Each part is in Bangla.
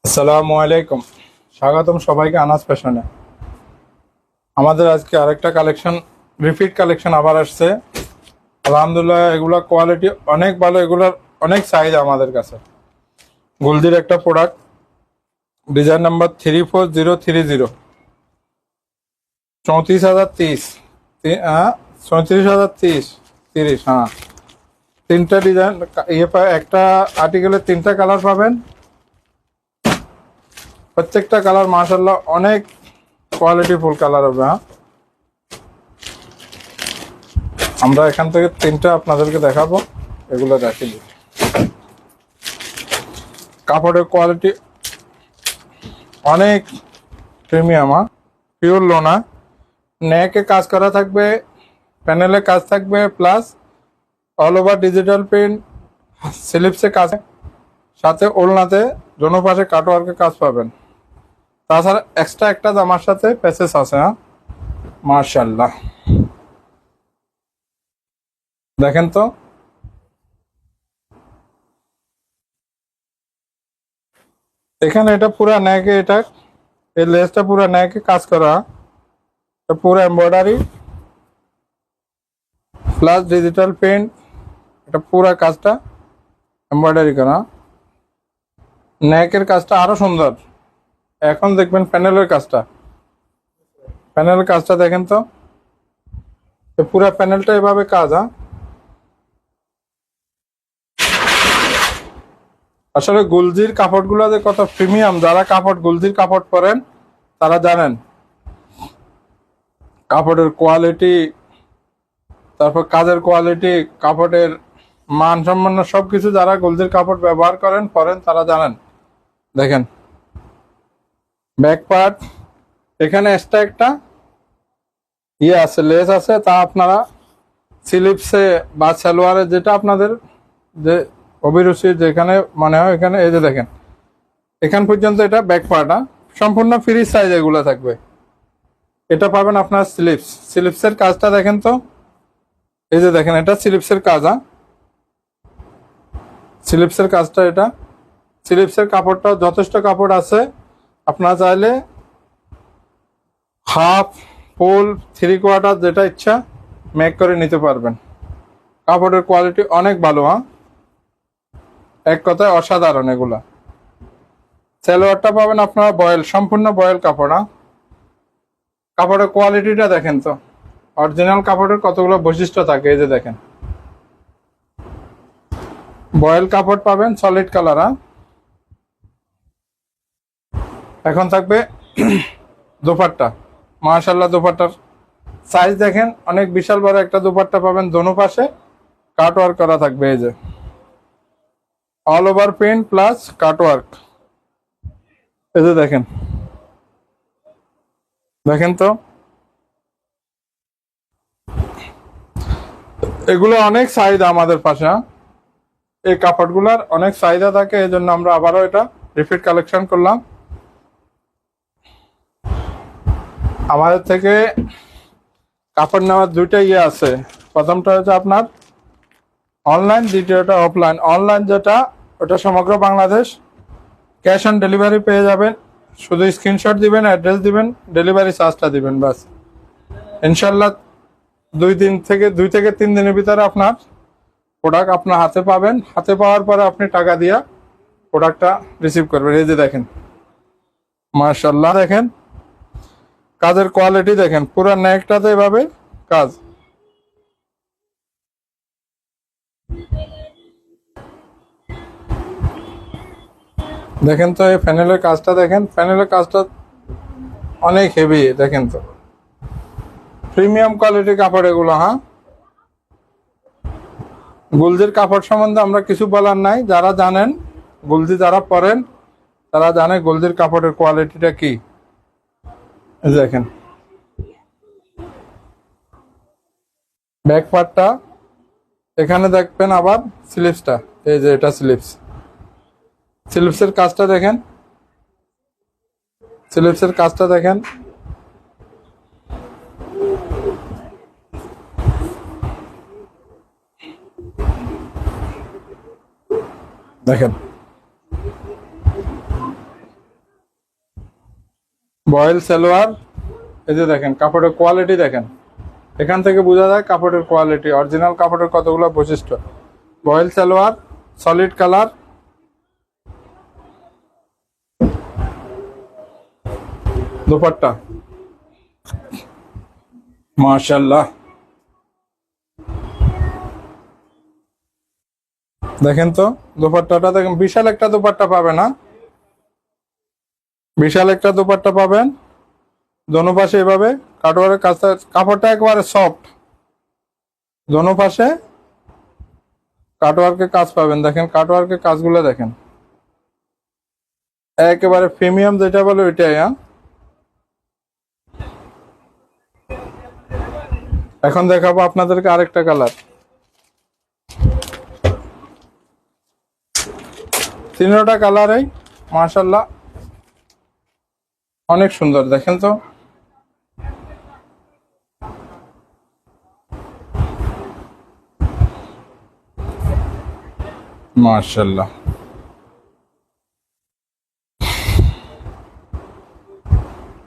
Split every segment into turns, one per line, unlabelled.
আসসালামু আলাইকুম। স্বাগতম সবাইকে আনাজ ফ্যাশনে। আমাদের আজকে আরেকটা কালেকশন, রিপিট কালেকশন আবার আসছে। আলহামদুলিল্লাহ, এগুলা কোয়ালিটি অনেক ভালো, এগুলার অনেক চাহিদা আমাদের কাছে। গোলদির একটা প্রোডাক্ট, ডিজাইন নাম্বার 34030, 34,030, 34,030, হ্যাঁ। তিনটা ডিজাইন, একটা আর্টিকেলের তিনটা কালার পাবেন। প্রত্যেকটা কালার মাশাআল্লাহ অনেক কোয়ালিটি ফুল কালার হবে। হ্যাঁ, আমরা এখান থেকে তিনটা আপনাদেরকে দেখাবো, এগুলো দেখে দিই। কাপড়ের কোয়ালিটি অনেক প্রিমিয়াম, পিওর লোনা। নেকে কাজ করা থাকবে, প্যানেলে কাজ থাকবে, plus all over digital print, স্লিপসে কাজ, সাথে ওলনাতে দোনো পাশে কাটওয়ার্কের কাজ পাবেন। তাছাড়া এক্সট্রা একটা জামার সাথে প্যাচেস আছে। হ্যাঁ, মাশাআল্লাহ দেখেন তো, এখানে এটা পুরা নেকে, এটা এই লেসটা পুরা নেকে কাজ করা, এটা পুরো এমব্রয়ডারি প্লাস ডিজিটাল প্রিন্ট, এটা পুরা কাজটা এমব্রয়ডারি করা। নেকের কাজটা আরো সুন্দর। এখন দেখবেন প্যানেলের কাজটা, প্যানেলের কাজটা দেখেন তো, পুরা প্যানেলটা এভাবে কাজ। হ্যাঁ, আসলে গুলজির কাপড়গুলো যে কত প্রিমিয়াম, যারা গুলজির কাপড় পরেন তারা জানেন কাপড়ের কোয়ালিটি, তারপর কাজের কোয়ালিটি, কাপড়ের মান সম্মান সবকিছু যারা গুলজির কাপড় ব্যবহার পরেন তারা জানেন। দেখেন ব্যাক পার্ট, এখানে এক্সট্রা একটা আছে, লেস আছে, তা আপনারা স্লিপসে বা সালোয়ারে যেটা আপনাদের যে অভিরুচি যেখানে মনে হয়, এখানে এই যে দেখেন এখান পর্যন্ত এটা ব্যাক পার্ট। সম্পূর্ণ ফ্রি সাইজ এগুলো থাকবে। এটা পাবেন আপনার স্লিপসের কাজটা দেখেন তো, এই যে দেখেন এটা স্লিপসের কাজ। স্লিপসের কাজটা, এটা স্লিপসের কাপড়টা যথেষ্ট কাপড় আছে। আপনারা চাইলে হাফ, ফুল, 3/4 যেটা ইচ্ছা মেক করে নিতে পারবেন। কাপড়ের কোয়ালিটি অনেক ভালো। এক কথায় অসাধারণ এগুলা। সালোয়ারটা পাবেন আপনারা বয়েল, সম্পূর্ণ বয়েল কাপড়। কাপড়ের কোয়ালিটিটা দেখেন তো, অরিজিনাল কাপড়ের কতগুলো বৈশিষ্ট্য থাকে। এই যে দেখেন বয়েল কাপড় পাবেন, সলিড কালার। এখন থাকবে দোপাট্টা। মাশাআল্লাহ, দোপাট্টার সাইজ দেখেন, অনেক বিশাল বড় একটা দোপাট্টা পাবেন। দোনো পাশে কাট ওয়ার্ক করা থাকবে, এই যে অল ওভার প্রিন্ট প্লাস কাট ওয়ার্ক। এই যে দেখেন, দেখেন তো, এগুলো অনেক চাহিদা আমাদের পাশে। এই কাপড়গুলার অনেক চাহিদা থাকে, এই জন্য আমরা আবারও এটা রিপিট কালেকশন করলাম। আমাদের থেকে কাপড় নেওয়ার দুইটা আছে। প্রথমটা হচ্ছে আপনার অনলাইন, দ্বিতীয়টা অফলাইন। অনলাইন যেটা, ওটা সমগ্র বাংলাদেশ ক্যাশ অন ডেলিভারি পেয়ে যাবেন। শুধু স্ক্রিনশট দিবেন, অ্যাড্রেস দিবেন, ডেলিভারি চার্জটা দিবেন, বাস। ইনশাল্লাহ 2 থেকে 3 দিনের ভিতরে আপনার প্রোডাক্ট আপনার হাতে পাবেন। হাতে পাওয়ার পরে আপনি টাকা দিয়ে প্রোডাক্টটা রিসিভ করবেন। এই যে দেখেন মাশাআল্লাহ, দেখেন কাজের কোয়ালিটি দেখেন, পুরো নেকটাতে এভাবে কাজ। দেখেন তো এই প্যানেলের কাজটা, দেখেন প্যানেলের কাজটা অনেক হেভি। দেখেন তো, প্রিমিয়াম কোয়ালিটির কাপড় এগুলো। গুলজির কাপড় সম্বন্ধে আমরা কিছু বলার নাই। যারা জানেন, গুলজি যারা পরেন তারা জানে গুলজির কাপড়ের কোয়ালিটিটা কি। দেখেন ব্যাক পার্টটা, এখানে দেখবেন আবার স্লিপসটা, এই যে এটা স্লিপসের কাজটা দেখেন, স্লিপসের কাজটা দেখেন। দেখেন বয়েল সালোয়ার। এই যে দেখেন কাপড়ের কোয়ালিটি দেখেন, এখান থেকে বোঝা যায় কাপড়ের কোয়ালিটি, অরিজিনাল কাপড়ের কতগুলো বৈশিষ্ট্য। Voile salwar, solid colour, dupatta মাশাআল্লাহ। দেখেন তো দুপাট্টাটা দেখেন, বিশাল একটা দুপাট্টা পাবে না, বিশাল একটা দুপাট্টা পাবেন। দোনো পাশে এভাবে কাটওয়ারের কাজটা, কাপড়টা একবারে সফট, দোনো পাশে কাটওয়ার্কের কাজ পাবেন। দেখেন কাটওয়ার্কের কাজগুলো দেখেন, একেবারে প্রিমিয়াম যেটা বলে ওইটাই। এখন দেখাবো আপনাদেরকে আরেকটা কালার, তিনটা কালারই মাশাআল্লাহ অনেক সুন্দর। দেখেন তো মাশাআল্লাহ।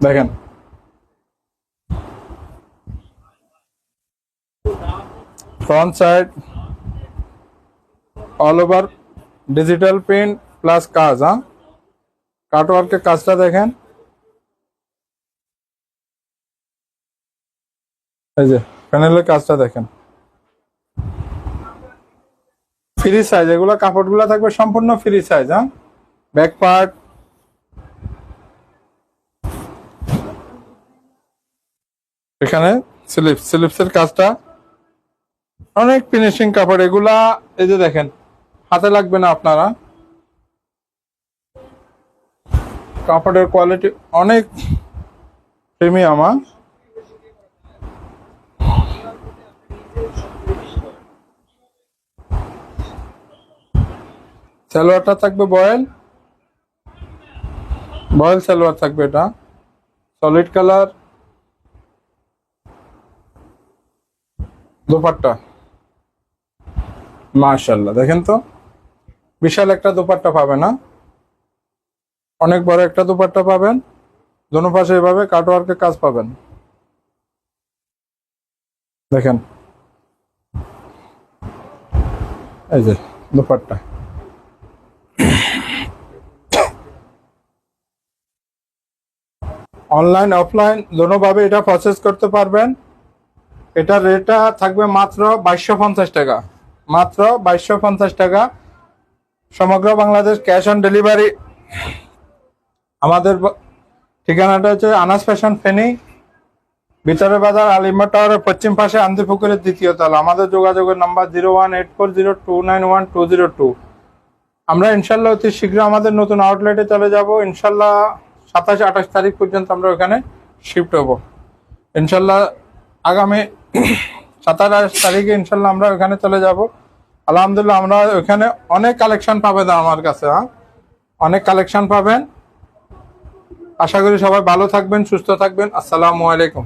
দেখেন front side all over digital print plus কাজ। কাটওয়ার্কের কাজটা দেখেন, এই যে প্যানেলের কাজটা দেখেন, ফ্রি সাইজ, এগুলো কাপড়গুলো থাকবে সম্পূর্ণ ফ্রি সাইজ। ব্যাক পার্ট, এখানে স্লিপসের কাজটা অনেক ফিনিশিং কাপড় এগুলা। এই যে দেখেন হাতে লাগবে না আপনারা, কাপড়ের কোয়ালিটি অনেক প্রিমিয়াম। সালোয়ারটা থাকবে বয়েল সালোয়ার থাকবে, এটা সলিড কালার, দোপাট্টা মাশাআল্লাহ। দেখেন তো বিশাল একটা দোপাট্টা পাবেন, অনেক বড় একটা দোপাট্টা পাবেন, দোনো পাশে এভাবে কাটওয়ার্কের কাজ পাবেন। দেখেন এই যে দোপাট্টা, অনলাইন অফলাইন দোনোভাবে এটা পারচেজ করতে পারবেন। এটার রেটটা থাকবে মাত্র 2250 টাকা, মাত্র 2250 টাকা, সমগ্র বাংলাদেশ ক্যাশ অন ডেলিভারি। আমাদের ঠিকানাটা হচ্ছে আনাস ফ্যাশন ফেনী, ভিতরে বাজার আলিমা টাওয়ারের পশ্চিম পাশে আন্দিপুকুরের দ্বিতীয় তলা। আমাদের যোগাযোগের নাম্বার 018402912202। আমরা ইনশাল্লাহ অতি শীঘ্র আমাদের নতুন আউটলেটে চলে যাব। ইনশাল্লাহ 27-28 তারিখ পর্যন্ত আমরা ওখানে শিফট হব। ইনশাল্লাহ আগামী 27 তারিখে ইনশাল্লাহ আমরা ওখানে চলে যাব। আলহামদুলিল্লাহ আমরা ওখানে অনেক কালেকশন পাবেন আমার কাছে, অনেক কালেকশন পাবেন। আশা করি সবাই ভালো থাকবেন, সুস্থ থাকবেন। আসসালামু আলাইকুম।